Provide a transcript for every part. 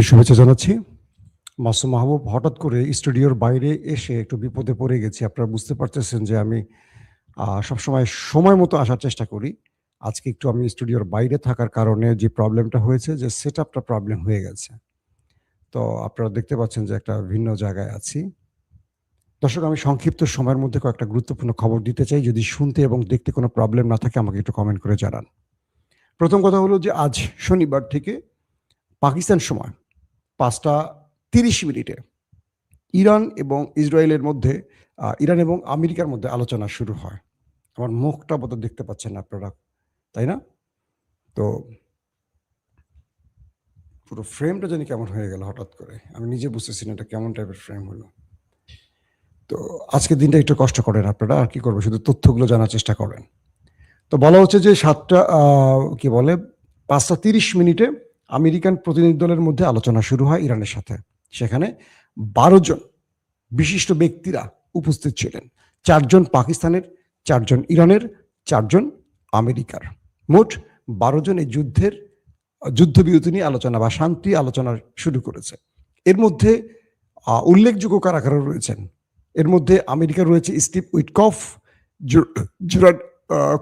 শুভেচ্ছা জানাচ্ছি। মাসুম মাহবুব হঠাৎ করে স্টুডিওর বাইরে এসে একটু বিপদে পড়ে গেছি। আপনারা বুঝতে পারতেছেন যে আমি সবসময় সময় মতো আসার চেষ্টা করি। আজকে একটু আমি স্টুডিওর বাইরে থাকার কারণে যে প্রবলেমটা হয়েছে যে সেটআপটা প্রবলেম হয়ে গেছে। তো আপনারা দেখতে পাচ্ছেন যে একটা ভিন্ন জায়গায় আছি। দর্শক, আমি সংক্ষিপ্ত সময়ের মধ্যে কয়েকটা গুরুত্বপূর্ণ খবর দিতে চাই। যদি শুনতে এবং দেখতে কোনো প্রবলেম না থাকে আমাকে একটু কমেন্ট করে জানান। প্রথম কথা হলো যে আজ শনিবার থেকে পাকিস্তান সময় ৫টা ৩০ মিনিটে ইরান এবং ইসরায়েলের মধ্যে ইরান এবং আমেরিকার মধ্যে আলোচনা শুরু হয়। আমার মুখটা বোধহয় দেখতে পাচ্ছেন না আপনারা, তাই না? তো পুরো ফ্রেমটা জানি কেমন হয়ে গেল হঠাৎ করে। আমি নিজে বুঝতেছি না এটা কেমন টাইপের ফ্রেম হলো। তো আজকের দিনটা একটু কষ্ট করেন আপনারা। আর কি করবো? শুধু তথ্যগুলো জানার চেষ্টা করেন। তো বলা হচ্ছে যে ৫টা ৩০ মিনিটে আমেরিকান প্রতিনিধি দলের মধ্যে আলোচনা শুরু হয় ইরানের সাথে। সেখানে ১২ জন বিশিষ্ট ব্যক্তিরা উপস্থিত ছিলেন। ৪ জন পাকিস্তানের, ৪ জন ইরানের, ৪ জন আমেরিকার। মোট ১২ জন এই যুদ্ধবিরতি নিয়ে আলোচনা বা শান্তি আলোচনা শুরু করেছে। এর মধ্যে উল্লেখযোগ্য কারা কারা রয়েছেন? এর মধ্যে আমেরিকার রয়েছে স্টিভ উইটকফ, জেরার্ড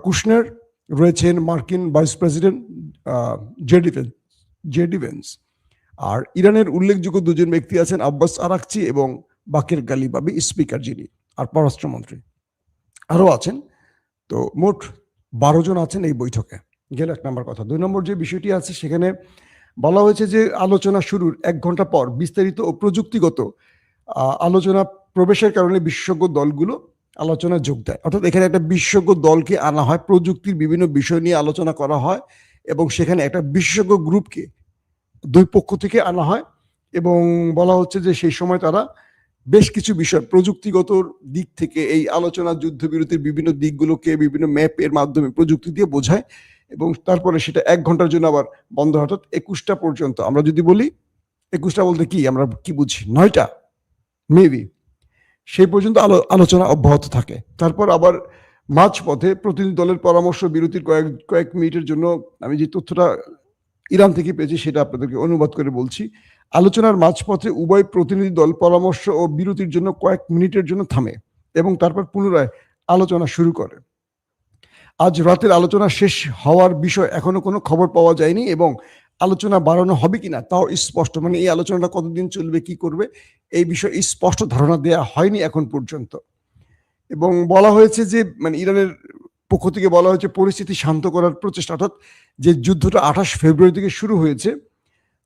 কুশনার, রয়েছেন মার্কিন ভাইস প্রেসিডেন্ট জেডি ভেন্স। আর ইরানের উল্লেখযোগ্য দুজন ব্যক্তি আছেন আব্বাস আরাকচি এবং বাকের গালিবাবি, স্পিকার যিনি আর পররাষ্ট্রমন্ত্রী আরও আছেন। তো মোট ১২ জন আছেন এই বৈঠকে। গেল ১ নম্বর কথা। ২ নম্বর যে বিষয়টি আছে সেখানে বলা হয়েছে যে আলোচনা শুরুর ১ ঘন্টা পর বিস্তারিত ও প্রযুক্তিগত আলোচনা প্রবেশের কারণে বিশেষজ্ঞ দলগুলো আলোচনায় যোগ দেয়। অর্থাৎ এখানে একটা বিশেষজ্ঞ দলকে আনা হয়, প্রযুক্তির বিভিন্ন বিষয় নিয়ে আলোচনা করা হয় এবং সেখানে একটা বিশেষজ্ঞ গ্রুপকে ২ পক্ষ থেকে আনা হয় এবং বলা হচ্ছে যে সেই সময় তারা বেশ কিছু বিষয় প্রযুক্তিগত দিক থেকে এই আলোচনা যুদ্ধবিরতির বিভিন্ন দিকগুলোকে বিভিন্ন ম্যাপের মাধ্যমে প্রযুক্তি দিয়ে বোঝায় এবং তারপরে সেটা ১ ঘন্টার জন্য আবার বন্ধ হয়। অর্থাৎ ২১টা পর্যন্ত। আমরা যদি বলি ২১টা বলতে কি আমরা কি বুঝি? ৯টা মেবি। সেই পর্যন্ত আলোচনা অব্যাহত থাকে। তারপর আবার মাঝপথে প্রতিনিধি দলের পরামর্শ বিরতির কয়েক মিনিটের জন্য আমি যে তথ্যটা ইরান থেকে পেয়েছি সেটা আপনাদেরকে অনুবাদ করে বলছি। আলোচনার মাঝপথে উভয় প্রতিনিধি দল পরামর্শ ও বিরতির জন্য কয়েক মিনিটের জন্য থামে এবং তারপর পুনরায় আলোচনা শুরু করে। আজ রাতের আলোচনা শেষ হওয়ার বিষয় এখনো কোনো খবর পাওয়া যায়নি এবং আলোচনা বাড়ানো হবে কিনা তাও স্পষ্ট, মানে এই আলোচনাটা কতদিন চলবে, কি করবে এই বিষয়ে স্পষ্ট ধারণা দেওয়া হয়নি এখন পর্যন্ত। এবং বলা হয়েছে যে মানে ইরানের পক্ষ থেকে বলা হয়েছে পরিস্থিতি শান্ত করার প্রচেষ্টা, অর্থাৎ যে যুদ্ধটা ২৮ ফেব্রুয়ারি থেকে শুরু হয়েছে,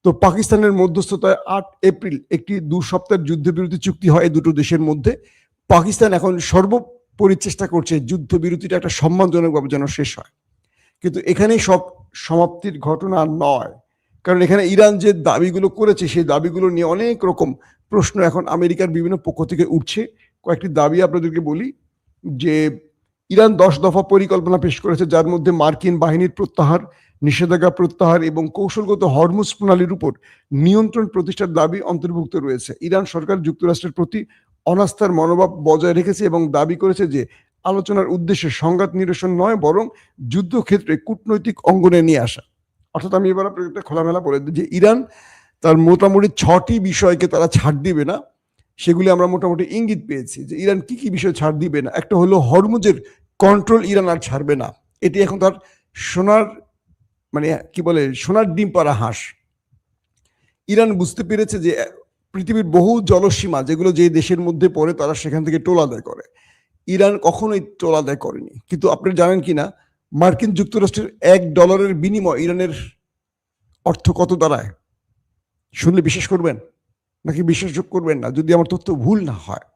তো পাকিস্তানের মধ্যস্থতায় ৮ এপ্রিল একটি ২ সপ্তাহের যুদ্ধবিরতি চুক্তি হয় এই দুটো দেশের মধ্যে। পাকিস্তান এখন সর্বোপরি চেষ্টা করছে যুদ্ধবিরতিটা একটা সম্মানজনকভাবে যেন শেষ হয়। কিন্তু এখানেই সব সমাপ্তির ঘটনা নয়, কারণ এখানে ইরান যে দাবিগুলো করেছে সেই দাবিগুলো নিয়ে অনেক রকম প্রশ্ন এখন আমেরিকার বিভিন্ন পক্ষ থেকে উঠছে। কয়েকটি দাবি আপনাদেরকে বলি যে ইরান ১০ দফা পরিকল্পনা পেশ করেছে, যার মধ্যে মার্কিন বাহিনীর প্রত্যাহার, নিষেধাজ্ঞা প্রত্যাহার এবং কৌশলগত হরমুজ প্রণালীর উপর নিয়ন্ত্রণ প্রতিষ্ঠার দাবি অন্তর্ভুক্ত রয়েছে। ইরান সরকার যুক্তরাষ্ট্রের প্রতি অনাস্থার মনোভাব বজায় রেখেছে এবং দাবি করেছে যে আলোচনার উদ্দেশ্যে সংঘাত নিরসন নয়, বরং যুদ্ধক্ষেত্রে কূটনৈতিক অঙ্গনে নিয়ে আসা। অর্থাৎ আমি এবার আপনাকে খোলামেলা বলে দিই যে ইরান তার মোটামুটি ৬টি বিষয়কে তারা ছাড় দিবে না, সেগুলি আমরা মোটামুটি ইঙ্গিত পেয়েছি যে ইরান কি কি বিষয় ছাড় দিবে না। একটা হলো হরমুজের কন্ট্রোল ইরান আর ছাড়বে না। এটি এখন তার সোনার মানে কি বলে সোনার ডিম পাড়া হাঁস। ইরান বুঝতে পেরেছে যে পৃথিবীর বহু জলসীমা যেগুলো যে দেশের মধ্যে পড়ে তারা সেখান থেকে টোল আদায় করে। ইরান কখনোই টোল আদায় করেনি। কিন্তু আপনি জানেন কিনা মার্কিন যুক্তরাষ্ট্রের $১ বিনিময় ইরানের অর্থ কত দাঁড়ায়? শুনলে বিশ্বাস করবেন নাকি বিশ্বাসযোগ্য করবেন না যদি আমার তথ্য ভুল না হয়।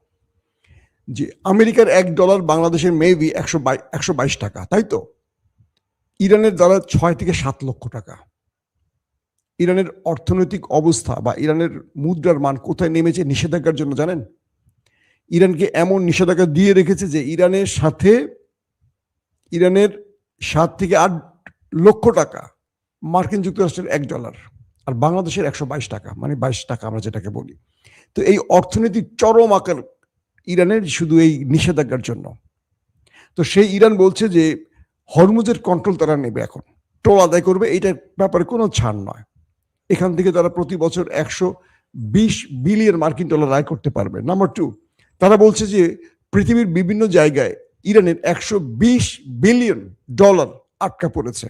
যে আমেরিকার $১ বাংলাদেশের মেবি ১২২ টাকা, তাই তো? ইরানের দ্বারা ৬ থেকে ৭ লক্ষ টাকা। ইরানের অর্থনৈতিক অবস্থা বা ইরানের মুদ্রার মান কোথায় নেমেছে নিষেধাজ্ঞার জন্য জানেন? ইরানকে এমন নিষেধাজ্ঞা দিয়ে রেখেছে যে ইরানের ৭ থেকে ৮ লক্ষ টাকা মার্কিন যুক্তরাষ্ট্রের $১ আর বাংলাদেশের ১২২ টাকা, মানে ২২ টাকা আমরা যেটাকে বলি। তো এই অর্থনৈতিক চরম আকার ইরানের শুধু এই নিষেধাজ্ঞার জন্য। তো সেই ইরান বলছে যে হরমুজের কন্ট্রোল তারা নেবে, এখন টোল আদায় করবে, এইটার ব্যাপারে কোনো ছাড় নয়। এখান থেকে তারা প্রতি বছর $120 বিলিয়ন আয় করতে পারবে। নাম্বার 2, তারা বলছে যে পৃথিবীর বিভিন্ন জায়গায় ইরানের $120 বিলিয়ন আটকা পড়েছে।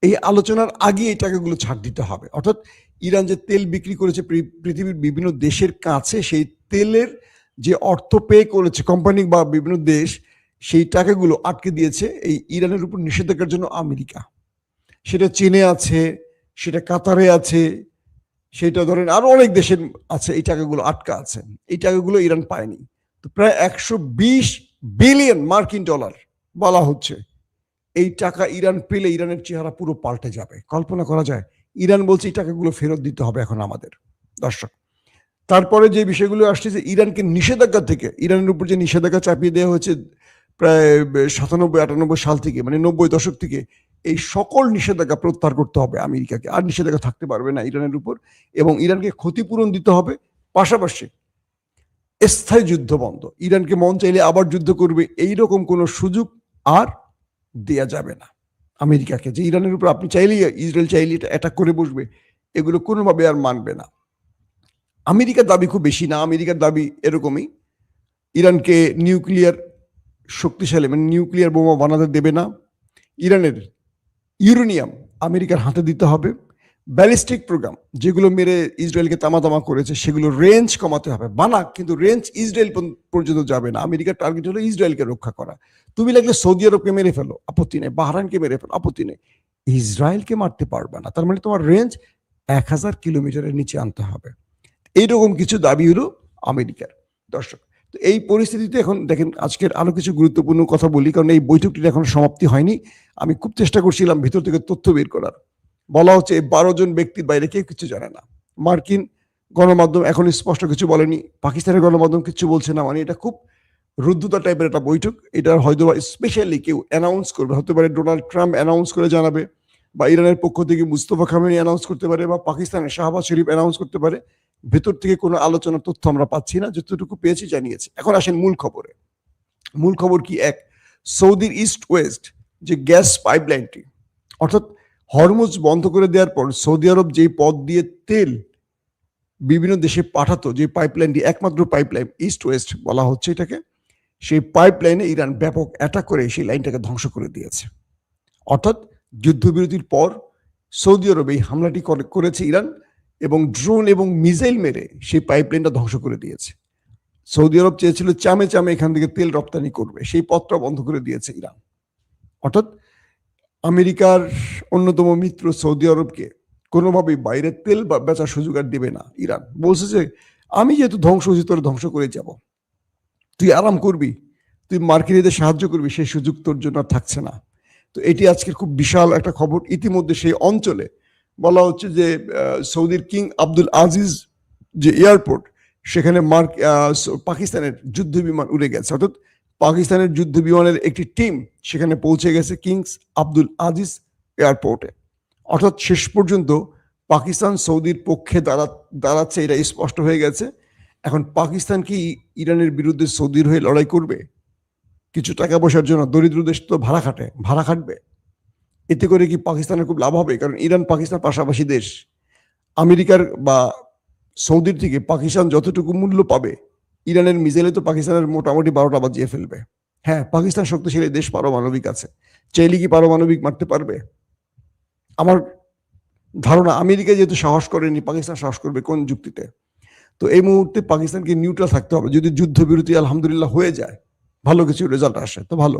এই আলোচনার আগে এই টাকাগুলো ছাড় দিতে হবে। অর্থাৎ ইরান যে তেল বিক্রি করেছে পৃথিবীর বিভিন্ন দেশের কাছে, সেই তেলের যে অর্থ পে করেছে কোম্পানি বা বিভিন্ন দেশ, সেই টাকাগুলো আটকে দিয়েছে এই ইরানের উপর নিষেধাজ্ঞার জন্য আমেরিকা। সেটা চীনে আছে, সেটা কাতারে আছে, সেটা ধরেন আরো অনেক দেশের আছে। এই টাকাগুলো আটকা আছে, এই টাকাগুলো ইরান পায়নি। তো প্রায় $120 বিলিয়ন বলা হচ্ছে। এই টাকা ইরান পেলে ইরানের চেহারা পুরো পাল্টে যাবে। কল্পনা করা যায়? ইরান বলছে এই টাকাগুলো ফেরত দিতে হবে এখন আমাদের। দর্শক, তারপরে যে বিষয়গুলো আসছে যে ইরানকে নিষেধাজ্ঞা থেকে, ইরানের উপর যে নিষেধাজ্ঞা চাপিয়ে দেওয়া হয়েছে প্রায় 97-98 সাল থেকে, মানে 90 দশক থেকে, এই সকল নিষেধাজ্ঞা প্রত্যাহার করতে হবে আমেরিকাকে। আর নিষেধাজ্ঞা থাকতে পারবে না ইরানের উপর, এবং ইরানকে ক্ষতিপূরণ দিতে হবে। পাশাপাশি স্থায়ী যুদ্ধ বন্ধ, ইরানকে মন চাইলে আবার যুদ্ধ করবে, এইরকম কোনো সুযোগ আর দেয়া যাবে না আমেরিকাকে, যে ইরানের উপর আপনি চাইলেই, ইসরায়েল চাইলে এটা অ্যাটাক করে বসবে, এগুলো কোনোভাবে আর মানবে না। আমেরিকার দাবি খুব বেশি না, আমেরিকার দাবি এরকমই, ইরানকে নিউক্লিয়ার শক্তিশালী, মানে নিউক্লিয়ার বোমা বানাতে দেবে না, ইরানের ইউরেনিয়াম আমেরিকার হাতে দিতে হবে, ব্যালিস্টিক প্রোগ্রাম যেগুলো মেরে ইসরায়েলকে তামা করেছে সেগুলো রেঞ্জ কমাতে হবে। বানাক, কিন্তু রেঞ্জ ইসরায়েল পর্যন্ত যাবে না। আমেরিকার টার্গেট হলো ইসরায়েলকে রক্ষা করা। তুমি লাগলে সৌদি আরবকে মেরে ফেলো, আপত্তি নেই, বাহরাইনকে মেরে ফেলো, আপত্তি নেই, ইসরায়েলকে মারতে পারবে না। তার মানে তোমার রেঞ্জ 1000 কিলোমিটারের নিচে আনতে হবে। এইরকম কিছু দাবি হলো আমেরিকার। দর্শক, তো এই পরিস্থিতিতে এখন দেখেন, আজকের আরো কিছু গুরুত্বপূর্ণ কথা বলি, কারণ এই বৈঠকটির এখন সমাপ্তি হয়নি। আমি খুব চেষ্টা করছিলাম ভিতর থেকে তথ্য বের করার। বলা হচ্ছে এই 12 জন ব্যক্তির বাইরে কেউ কিছু জানে না। মার্কিন গণমাধ্যম এখন স্পষ্ট কিছু বলেনি, পাকিস্তানের গণমাধ্যম কিছু বলছে না। মানে এটা খুব রুদ্ধতা টাইপের একটা বৈঠক। এটা হয়তো স্পেশালি কেউ অ্যানাউন্স করবে, হতে পারে ডোনাল্ড ট্রাম্প অ্যানাউন্স করে জানাবে, বা ইরানের পক্ষ থেকে মুস্তফা খামেনি অ্যানাউন্স করতে পারে, বা পাকিস্তানের শাহবাজ শরীফ অ্যানাউন্স করতে পারে। ভেতর থেকে কোনো আলোচনার তথ্য আমরা পাচ্ছি না, যতটুকু পেয়েছি জানিয়েছে। এখন আসেন মূল খবরে। মূল খবর কি? এক, সৌদির ইস্ট ওয়েস্ট যে গ্যাস পাইপলাইনটি, অর্থাৎ হরমুজ বন্ধ করে দেওয়ার পর সৌদি আরব যেই পথ দিয়ে তেল বিভিন্ন দেশে পাঠাতো, যে পাইপলাইনটি, একমাত্র পাইপলাইন ইস্ট ওয়েস্ট বলা হচ্ছে এটাকে, সেই পাইপলাইনে ইরান ব্যাপক অ্যাটাক করে সেই লাইনটাকে ধ্বংস করে দিয়েছে। অর্থাৎ যুদ্ধবিরতির পর সৌদি আরব এই হামলাটি করেছে ইরান, এবং ড্রোন এবং মিসাইল মেরে সেই পাইপলাইনটা ধ্বংস করে দিয়েছে। সৌদি আরব চেয়েছিল চামে চামে এখান থেকে তেল রপ্তানি করবে, সেই পথটা বন্ধ করে দিয়েছে ইরান। অর্থাৎ আমেরিকার অন্যতম মিত্র সৌদি আরবকে কোনোভাবেই বাইরের তেল বা বেচার সুযোগ আর দেবে না ইরান। বলছে যে আমি যেহেতু ধ্বংস হয়েছি, তোর ধ্বংস করে যাব, তুই আরাম করবি, তুই মার্কিনীদের সাহায্য করবি, সেই সুযোগ তোর জন্য আর থাকছে না। তো এটি আজকের খুব বিশাল একটা খবর। ইতিমধ্যে সেই অঞ্চলে বলা হচ্ছে যে সৌদির কিং আব্দুল আজিজ যে এয়ারপোর্ট, সেখানে পাকিস্তানের যুদ্ধ বিমান উড়ে গেছে। অর্থাৎ পাকিস্তানের যুদ্ধ বিমানের একটি টিম সেখানে পৌঁছে গেছে কিংস আব্দুল আজিজ এয়ারপোর্টে। অর্থাৎ শেষ পর্যন্ত পাকিস্তান সৌদির পক্ষে দাঁড়াচ্ছে, এটা স্পষ্ট হয়ে গেছে। এখন পাকিস্তান কি ইরানের বিরুদ্ধে সৌদির হয়ে লড়াই করবে? কিছু টাকা পয়সার জন্য দরিদ্র দেশ তো ভাড়া খাটবে। এতে করে কি পাকিস্তানের খুব লাভ হবে? কারণ ইরান পাকিস্তান পাশাপাশি দেশ। আমেরিকার বা সৌদির থেকে পাকিস্তান যতটুকু মূল্য পাবে, ইরানের মিসাইলে তো পাকিস্তানের মোটামুটি 12টা বাজিয়ে ফেলবে। হ্যাঁ, পাকিস্তান শক্তিশালী দেশ, পারমাণবিক আছে, চাইলে কি পারমাণবিক মারতে পারবে? আমার ধারণা আমেরিকা যেহেতু সাহস করেনি, পাকিস্তান সাহস করবে কোন যুক্তিতে? তো এই মুহূর্তে পাকিস্তানকে নিউট্রাল থাকতে হবে। যদি যুদ্ধবিরতি আলহামদুলিল্লাহ হয়ে যায়, ভালো কিছু রেজাল্ট আসে তো ভালো,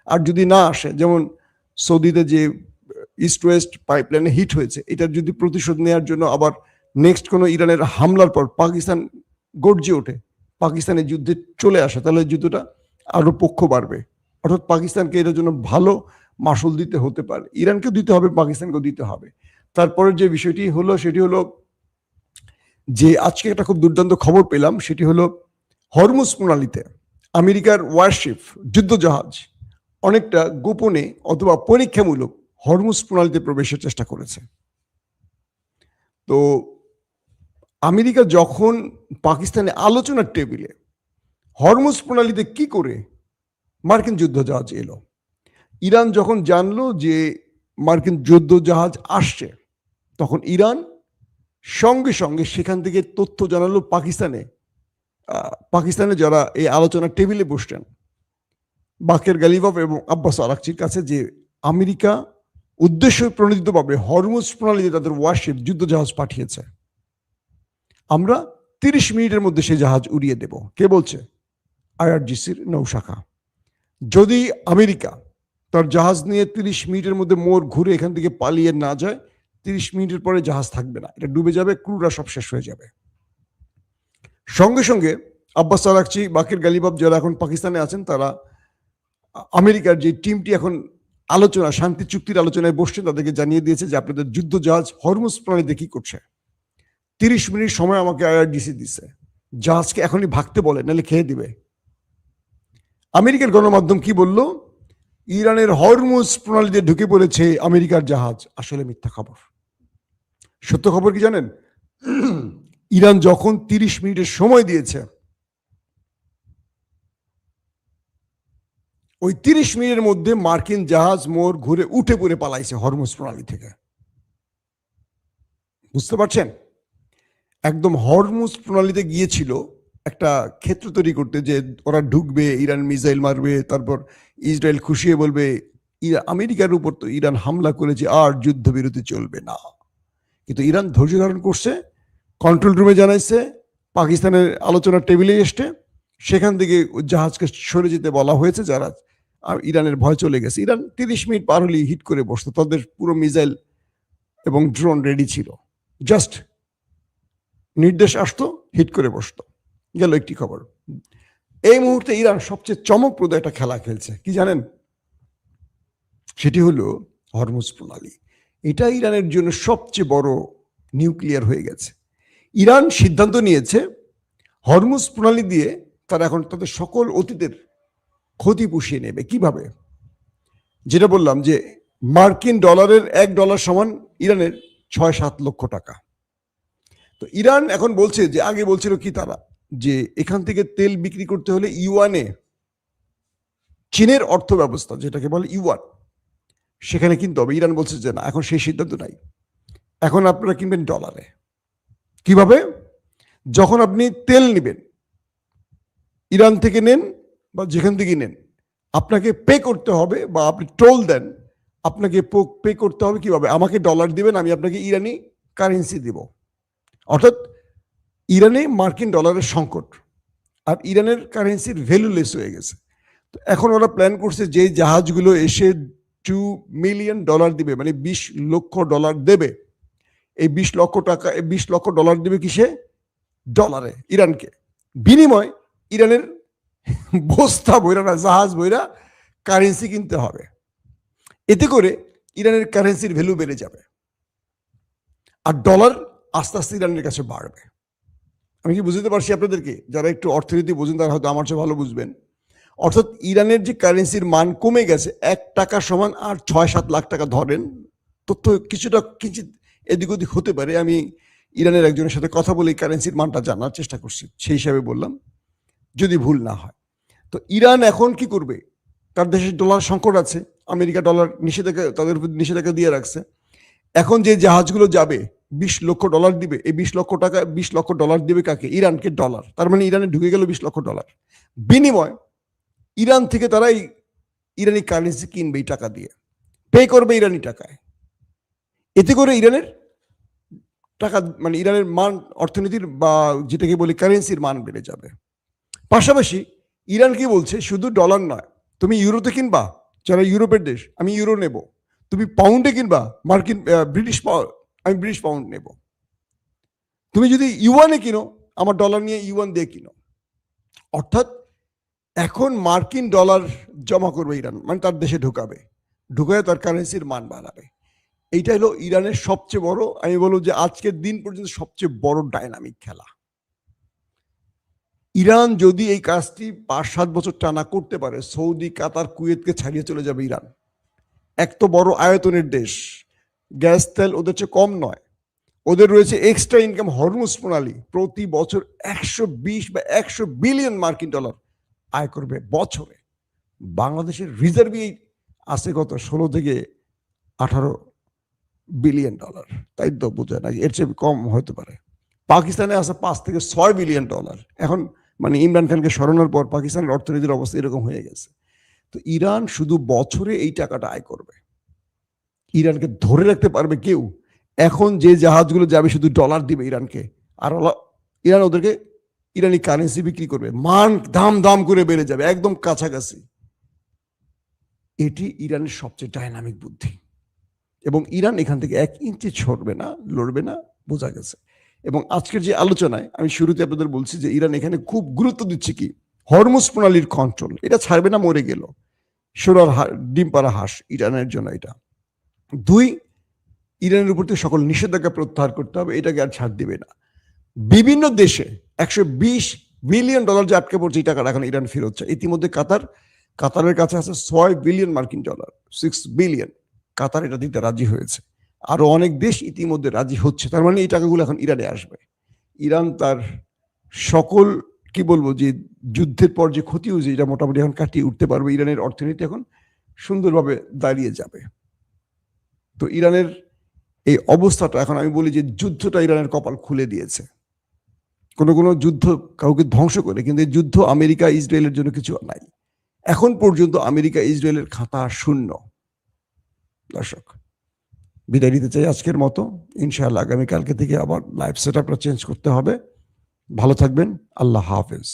আর যদি না আসে, যেমন সৌদিতে যে ইস্ট ওয়েস্ট পাইপলাইনে হিট হয়েছে, এটার যদি প্রতিশোধ নেওয়ার জন্য আবার নেক্সট কোনো ইরানের হামলার পর পাকিস্তান গর্জে ওঠে, পাকিস্তানের যুদ্ধে চলে আসে, তাহলে যুদ্ধটা আরো পক্ষ বাড়বে। অর্থাৎ পাকিস্তানকে এটার জন্য ভালো মাসুল দিতে হতে পারে, ইরানকেও দিতে হবে, পাকিস্তানকেও দিতে হবে। তারপরের যে বিষয়টি হলো সেটি হলো যে আজকে একটা খুব দুর্দান্ত খবর পেলাম, সেটি হলো হরমুজ প্রণালীতে আমেরিকার ওয়ারশিপ যুদ্ধজাহাজ অনেকটা গোপনে অথবা পরীক্ষামূলক হরমুজ প্রণালীতে প্রবেশের চেষ্টা করেছে। তো আমেরিকা যখন পাকিস্তানে আলোচনার টেবিলে হরমুজ প্রণালীতে কি করে মার্কিন যুদ্ধজাহাজ এলো, ইরান যখন জানলো যে মার্কিন যুদ্ধজাহাজ আসছে, তখন ইরান সঙ্গে সঙ্গে সেখান থেকে তথ্য জানালো পাকিস্তানে যারা এই আলোচনার টেবিলে বসতেন বাকের গালিবাফ এবং আব্বাস আরাকচির কাছে, যে আমেরিকা উদ্দেশ্য প্রণোদিতভাবে হরমুজ প্রণালীতে তাদের ওয়ারশিপ যুদ্ধজাহাজ পাঠিয়েছে, আমরা 30 মিনিটের মধ্যে সেই জাহাজ উড়িয়ে দেব। কে বলছে? আইআরজিসির নৌশাখা। যদি আমেরিকা তার জাহাজ নিয়ে 30 মিনিটের মধ্যে মোড় ঘুরে এখান থেকে পালিয়ে না যায়, 30 মিনিটের পরে জাহাজ থাকবে না, এটা ডুবে যাবে, ক্রুরা সব শেষ হয়ে যাবে। সঙ্গে সঙ্গে আব্বাস আরাকচি, বাকের গালিবাফ যারা এখন পাকিস্তানে আছেন, তারা আমেরিকার যে টিমটি এখন শান্তি চুক্তির আলোচনায় বসছেন, তাদেরকে জানিয়ে দিয়েছে যে আপনাদের যুদ্ধ জাহাজ হরমুজ প্রণালীতে কি করছে। 30 মিনিট সময় আমাকে আইআরজিসি দিচ্ছে, জাহাজকে এখনই ভাগতে বলে, নাহলে খেয়ে দিবে। আমেরিকার গণমাধ্যম কি বলল? ইরানের হরমুজ প্রণালীতে ঢুকে পড়েছে আমেরিকার জাহাজ। আসলে মিথ্যা খবর। সত্য খবর কি জানেন? ইরান যখন 30 মিনিটের সময় দিয়েছে, ওই 30 মিনিটের মধ্যে মার্কিন জাহাজ মোড় ঘুরে উঠে পড়ে পালাইছে হরমুজ প্রণালী থেকে। বুঝতে পারছেন? একদম হরমুজ প্রণালীতে গিয়েছিল একটা ক্ষেত্র তৈরি করতে, যে ওরা ঢুকবে, ইরান মিসাইল মারবে, তারপর ইসরায়েল খুশি হয়ে বলবে আমেরিকার উপর তো ইরান হামলা করেছে, আর যুদ্ধবিরতি চলবে না। কিন্তু ইরান ধৈর্য ধারণ করছে, কন্ট্রোল রুমে জানাইছে, পাকিস্তানের আলোচনার টেবিলে এসে সেখান থেকে জাহাজকে সরে যেতে বলা হয়েছে, যারা আর ইরানের ভয় চলে গেছে। ইরান 30 মিনিট পার হলেই হিট করে বসতো, তাদের পুরো মিসাইল এবং ড্রোন রেডি ছিল, জাস্ট নির্দেশ আসতো, হিট করে বসতো। গেল একটি খবর। এই মুহূর্তে ইরান সবচেয়ে চমকপ্রদ একটা খেলা খেলছে, কি জানেন? সেটি হলো হরমুজ প্রণালী। এটা ইরানের জন্য সবচেয়ে বড় নিউক্লিয়ার হয়ে গেছে। ইরান সিদ্ধান্ত নিয়েছে হরমুজ প্রণালী দিয়ে তারা এখন তাদের সকল অতীতের ক্ষতি পুষিয়ে নেবে। কিভাবে? যেটা বললাম যে মার্কিন ডলারের $1 সমান ইরানের 6-7 লক্ষ টাকা। তো ইরান এখন বলছে, যে আগে বলছিল কি তারা, যে এখান থেকে তেল বিক্রি করতে হলে ইউয়ানে, চীনের অর্থ ব্যবস্থা যেটাকে বলে ইউয়ান, সেখানে কিনতে হবে। ইরান বলছে যে না, এখন সেই সিদ্ধান্ত নাই, এখন আপনারা কিনবেন ডলারে। কিভাবে? যখন আপনি তেল নেবেন, ইরান থেকে নেন বা যেখান থেকে নেন, আপনাকে পে করতে হবে, বা আপনি টোল দেন, আপনাকে পে করতে হবে কিভাবে? আমাকে ডলার দিবেন, আমি আপনাকে ইরানি কারেন্সি দিব। অর্থাৎ ইরানে মার্কিন ডলারের সংকট, আর ইরানের কারেন্সির ভ্যালুলেস হয়ে গেছে। তো এখন ওরা প্ল্যান করছে যে জাহাজগুলো এসে $2 মিলিয়ন দিবে, মানে $20 লক্ষ দেবে। এই $20 লক্ষ দেবে কিসে? ডলারে, ইরানকে। বিনিময় ইরানের বস্তা বইরা না, জাহাজ বইরা কারেন্সি কিনতে হবে। এতে করে ইরানের কারেন্সির ভ্যালু বেড়ে যাবে, আর ডলার আস্তে আস্তে ইরানের কাছে বাড়বে। আমি কি বুঝতে পারছি আপনাদেরকে? যারা একটু অর্থনীতি বুঝেন তারা হয়তো আমার চেয়ে ভালো বুঝবেন। অর্থাৎ ইরানের যে কারেন্সির মান কমে গেছে, $1 সমান আর 6-7 লাখ টাকা ধরেন, তথ্য কিছুটা কিঞ্চিত এদিক ওদিক হতে পারে। আমি ইরানের একজনের সাথে কথা বলে কারেন্সির মানটা জানার চেষ্টা করছি, সেই হিসাবে বললাম, যদি ভুল না হয়। তো ইরান এখন কি করবে? তার দেশের ডলার সংকট আছে, আমেরিকা ডলার নিষেধাজ্ঞা, তাদের উপর নিষেধাজ্ঞা দিয়ে রাখছে। এখন যে জাহাজগুলো যাবে $20 লক্ষ দিবে, এই $20 লক্ষ দিবে কাকে? ইরানকে, ডলার। তার মানে ইরানে ঢুকে গেল $20 লক্ষ। বিনিময় ইরান থেকে তারা ইরানি কারেন্সি কিনবে, এই টাকা দিয়ে পে করবে ইরানি টাকায়। এতে করে ইরানের টাকা, মানে ইরানের মান, অর্থনীতির বা যেটাকে বলি কারেন্সির মান বেড়ে যাবে। পাশাপাশি ইরান কি বলছে, শুধু ডলার নয়, তুমি ইউরোতে কিনবা, যারা ইউরোপের দেশ, আমি ইউরো নেব। তুমি পাউন্ডে কিনবা, আমি ব্রিটিশ পাউন্ড নেব। তুমি যদি ইউয়ানে কিনো, আমার ডলার নিয়ে ইউয়ান দিয়ে কিনো। অর্থাৎ এখন মার্কিন ডলার জমা করবে ইরান, মানে তার দেশে ঢুকাবে, ঢুকায় তার কারেন্সির মান বাড়াবে। এইটা হলো ইরানের সবচেয়ে বড়, আমি বলবো যে আজকের দিন পর্যন্ত সবচেয়ে বড় ডাইনামিক খেলা। ইরান যদি এই কাজটি 5-7 বছর টানা করতে পারে, সৌদি, কাতার, কুয়েতকে ছাড়িয়ে চলে যাবে ইরান। এক তো বড় আয়তনের দেশ, গ্যাস তেল ওদের চেয়ে কম নয়, ওদের রয়েছে এক্সট্রা ইনকাম হরমুজ প্রণালী, প্রতি বছর 120 বা 100 বিলিয়ন মার্কিন ডলার আয় করবে বছরে। বাংলাদেশের রিজার্ভই আছে কত? 16 থেকে 18 বিলিয়ন ডলার, তাই তো বোঝা না, এর চেয়ে কম হতে পারে। পাকিস্তানে আছে 5 থেকে 6 বিলিয়ন ডলার। এখন মানে ইমরান খানকে সরানোর পর পাকিস্তানের অর্থনীতির অবস্থা এরকম হয়ে গেছে। তো ইরান শুধু বছরে এই টাকাটা আয় করবে। ইরানকে ধরে রাখতে পারবে কেউ? এখন যে জাহাজগুলো যাবে শুধু ডলার দিবে ইরানকে, আর ইরান ওদেরকে ইরানি কারেন্সি বিক্রি করবে, মান দাম দাম করে বেড়ে যাবে একদম কাছাকাছি। এটি ইরানের সবচেয়ে ডাইনামিক বুদ্ধি, এবং ইরান এখান থেকে 1 ইঞ্চি ছড়বে না, লড়বে না, বোঝা গেছে। এবং আজকের যে আলোচনায় আমি শুরুতে আপনাদের বলছি যে ইরান এখানে খুব গুরুত্ব দিচ্ছে কি, হরমুজ প্রণালীর কন্ট্রোল, এটা ছাড়বে না, মরে গেল সোনার ডিম পাড়া হাঁস ইরানের জন্য এটা। 2, ইরানের উপর থেকে সকল নিষেধাজ্ঞা প্রত্যাহার করতে হবে, এটাকে আর ছাড় দিবে না। বিভিন্ন দেশে 120 বিলিয়ন ডলার যে আটকে পড়ছে, এই টাকাটা এখন ইরান ফেরত চায়। ইতিমধ্যে কাতারের কাছে আছে 6 বিলিয়ন মার্কিন ডলার, 6 বিলিয়ন। কাতার এটা দিতে রাজি হয়েছে, আরো অনেক দেশ ইতিমধ্যে রাজি হচ্ছে। তার মানে এই টাকাগুলো এখন ইরানে আসবে। ইরান তার সকল কি বলবো যে যুদ্ধের পর যে ক্ষতি হয়েছে এটা মোটামুটি এখন কাটিয়ে উঠতে পারবে। ইরানের অর্থনীতি এখন সুন্দরভাবে দাঁড়িয়ে যাবে। তো ইরানের এই অবস্থাটা, এখন আমি বলি যে যুদ্ধটা ইরানের কপাল খুলে দিয়েছে। কোনো যুদ্ধ কাউকে ধ্বংস করে, কিন্তু এই যুদ্ধ আমেরিকা ইসরায়েলের জন্য কিছু নাই। এখন পর্যন্ত আমেরিকা ইসরায়েলের খাতা শূন্য। দর্শক, বিদায় নিতে চাই আজকের মতো। ইনশাআল্লাহ আগামীকালকে থেকে আবার লাইফ সেট আপটা চেঞ্জ করতে হবে। ভালো থাকবেন, আল্লাহ হাফেজ।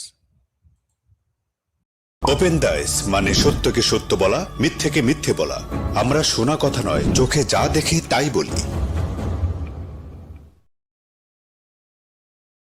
ওপেন দাইস মানে সত্যকে সত্য বলা, মিথ্যেকে মিথ্যে বলা। আমরা শোনা কথা নয়, চোখে যা দেখি তাই বলি।